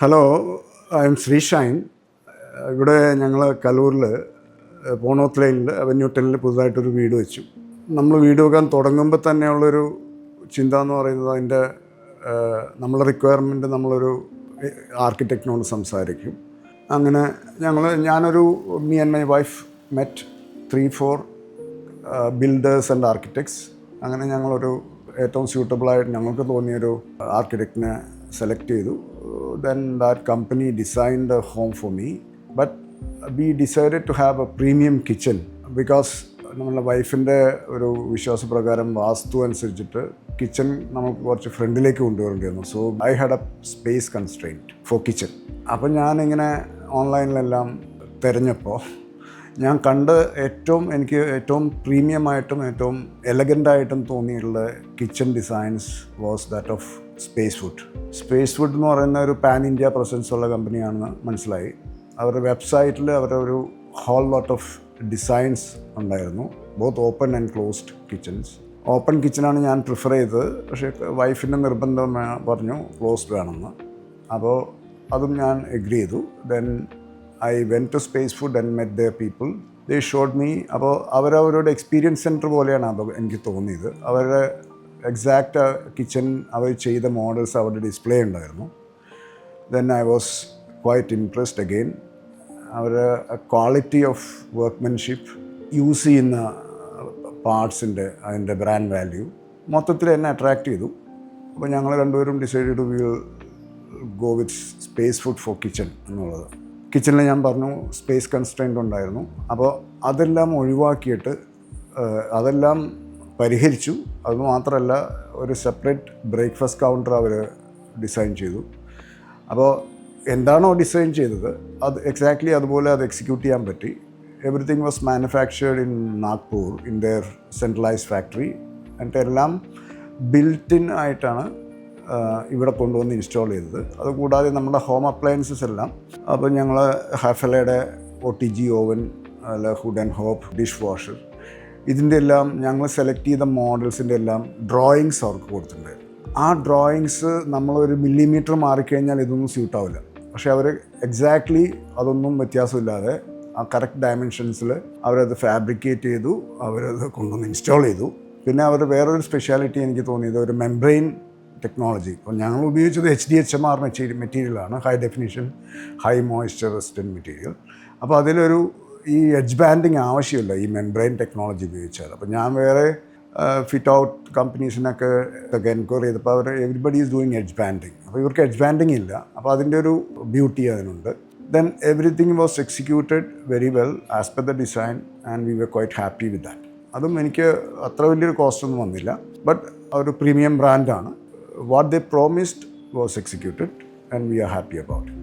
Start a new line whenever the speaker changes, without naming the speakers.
Hello, I M ശ്രീഷൈൻ. ഇവിടെ ഞങ്ങൾ കലൂരിൽ പോണോത്ത് ലൈനിൽ അവന്യൂ 10 പുതുതായിട്ടൊരു വീട് വെച്ചു. നമ്മൾ വീട് വെക്കാൻ തുടങ്ങുമ്പോൾ തന്നെയുള്ളൊരു ചിന്ത എന്ന് പറയുന്നത് അതിൻ്റെ നമ്മളെ റിക്വയർമെൻറ്റ് നമ്മളൊരു ആർക്കിടെക്റ്റിനോട് സംസാരിക്കും. അങ്ങനെ ഞാനൊരു me and my wife met 3-4 builders and architects. അങ്ങനെ ഞങ്ങളൊരു ഏറ്റവും സ്യൂട്ടബിളായിട്ട് ഞങ്ങൾക്ക് തോന്നിയൊരു ആർക്കിടെക്റ്റിനെ സെലക്ട് ചെയ്തു. Then that company designed a home for me, but we decided to have a premium kitchen because നമ്മളുടെ വൈഫിൻ്റെ ഒരു വിശ്വാസപ്രകാരം വാസ്തു അനുസരിച്ചിട്ട് കിച്ചൺ നമുക്ക് കുറച്ച് ഫ്രണ്ടിലേക്ക് കൊണ്ടുവരേണ്ടിയിരുന്നു. So I had a space constraint for kitchen. അപ്പം ഞാനിങ്ങനെ ഓൺലൈനിലെല്ലാം തിരഞ്ഞപ്പോൾ ഞാൻ കണ്ട് എനിക്ക് ഏറ്റവും പ്രീമിയമായിട്ടും ഏറ്റവും എലഗൻ്റായിട്ടും തോന്നിയിട്ടുള്ള kitchen designs was that of space food എന്ന് പറയുന്ന ഒരു പാൻ ഇന്ത്യ പ്രസൻസ് ഉള്ള കമ്പനിയാണെന്ന് മനസ്സിലായി. അവരുടെ വെബ്സൈറ്റിൽ അവരുടെ ഒരു ഹോൾ ലോട്ട് ഓഫ് ഡിസൈൻസ് ഉണ്ടായിരുന്നു, both open and closed kitchens. Open കിച്ചണാണ് ഞാൻ പ്രിഫർ ചെയ്തത്, പക്ഷേ വൈഫിൻ്റെ നിർബന്ധം പറഞ്ഞു ക്ലോസ്ഡ് വേണമെന്ന്. അപ്പോൾ അതും ഞാൻ എഗ്രി ചെയ്തു. Then I went to Space Food and met their people. They showed me. അപ്പോൾ അവരവരുടെ എക്സ്പീരിയൻസ് സെൻറ്റർ പോലെയാണ് അത് എനിക്ക് തോന്നിയത്. അവരുടെ എക്സാക്റ്റ് കിച്ചൺ അവർ ചെയ്ത മോഡൽസ് അവരുടെ ഡിസ്പ്ലേ ഉണ്ടായിരുന്നു. Then I was quite impressed again. അവരുടെ ക്വാളിറ്റി ഓഫ് വർക്ക്മെൻഷിപ്പ്, യൂസ് ചെയ്യുന്ന പാർട്സിൻ്റെ അതിൻ്റെ ബ്രാൻഡ് വാല്യൂ മൊത്തത്തിൽ എന്നെ അട്രാക്റ്റ് ചെയ്തു. അപ്പോൾ ഞങ്ങൾ രണ്ടുപേരും decide to will go with space food for kitchen എന്നുള്ളത്. കിച്ചണിൽ ഞാൻ പറഞ്ഞു സ്പേസ് കൺസ്ട്രെയിൻ്റ് ഉണ്ടായിരുന്നു. അപ്പോൾ അതെല്ലാം ഒഴിവാക്കിയിട്ട് അതെല്ലാം പരിഹരിച്ചു. അതുമാത്രമല്ല, ഒരു സെപ്പറേറ്റ് ബ്രേക്ക്ഫാസ്റ്റ് കൗണ്ടർ അവർ ഡിസൈൻ ചെയ്തു. അപ്പോൾ എന്താണോ ഡിസൈൻ ചെയ്തത് അത് എക്സാക്ട്ലി അതുപോലെ അത് എക്സിക്യൂട്ട് ചെയ്യാൻ പറ്റി. Everything was manufactured in Nagpur in there centralised factory. എന്നിട്ട് എല്ലാം ബിൽറ്റ് ഇൻ ആയിട്ടാണ് ഇവിടെ കൊണ്ടുവന്ന് ഇൻസ്റ്റാൾ ചെയ്തത്. അതുകൂടാതെ നമ്മുടെ ഹോം അപ്ലയൻസസ് എല്ലാം, അപ്പോൾ ഞങ്ങൾ ഹാഫലയുടെ OTG ഓവൻ, അല്ല hood and hob dish washer, ഇതിൻ്റെ എല്ലാം ഞങ്ങൾ സെലക്ട് ചെയ്ത മോഡൽസിൻ്റെ എല്ലാം ഡ്രോയിങ്സ് അവർക്ക് കൊടുത്തിട്ടുണ്ടായിരുന്നു. ആ ഡ്രോയിങ്സ് നമ്മളൊരു മില്ലിമീറ്റർ മാറിക്കഴിഞ്ഞാൽ ഇതൊന്നും സ്യൂട്ടാവില്ല. പക്ഷേ അവർ എക്സാക്ട്ലി അതൊന്നും വ്യത്യാസമില്ലാതെ ആ കറക്റ്റ് ഡയമെൻഷൻസിൽ അവരത് ഫാബ്രിക്കേറ്റ് ചെയ്തു, അവരത് കൊണ്ടുവന്ന് ഇൻസ്റ്റാൾ ചെയ്തു. പിന്നെ അവർ വേറൊരു സ്പെഷ്യാലിറ്റി എനിക്ക് തോന്നിയത് ഒരു മെംബ്രെയിൻ ടെക്നോളജി. അപ്പോൾ ഞങ്ങൾ ഉപയോഗിച്ചത് HDHMR മെറ്റീരിയലാണ്, high definition high moisture resistant material. അപ്പോൾ അതിലൊരു ഈ എഡ്ജ് ബാൻഡിങ് ആവശ്യമില്ല ഈ മെംബ്രെയിൻ ടെക്നോളജി ഉപയോഗിച്ചാൽ. അപ്പോൾ ഞാൻ വേറെ ഫിറ്റ് ഔട്ട് കമ്പനീസിനൊക്കെ എൻക്വയറി ചെയ്തപ്പോൾ അവർ everybody is doing edge banding. അപ്പോൾ ഇവർക്ക് എഡ്ജ് ബാൻഡിങ് ഇല്ല. അപ്പോൾ അതിൻ്റെ ഒരു ബ്യൂട്ടി അതിനുണ്ട്. Then everything was executed very well as per the design and we were quite happy with that. അതും എനിക്ക് അത്ര വലിയൊരു കോസ്റ്റ് ഒന്നും വന്നില്ല. ബട്ട് ഒരു പ്രീമിയം ബ്രാൻഡാണ്. What they promised was executed and we are happy about it.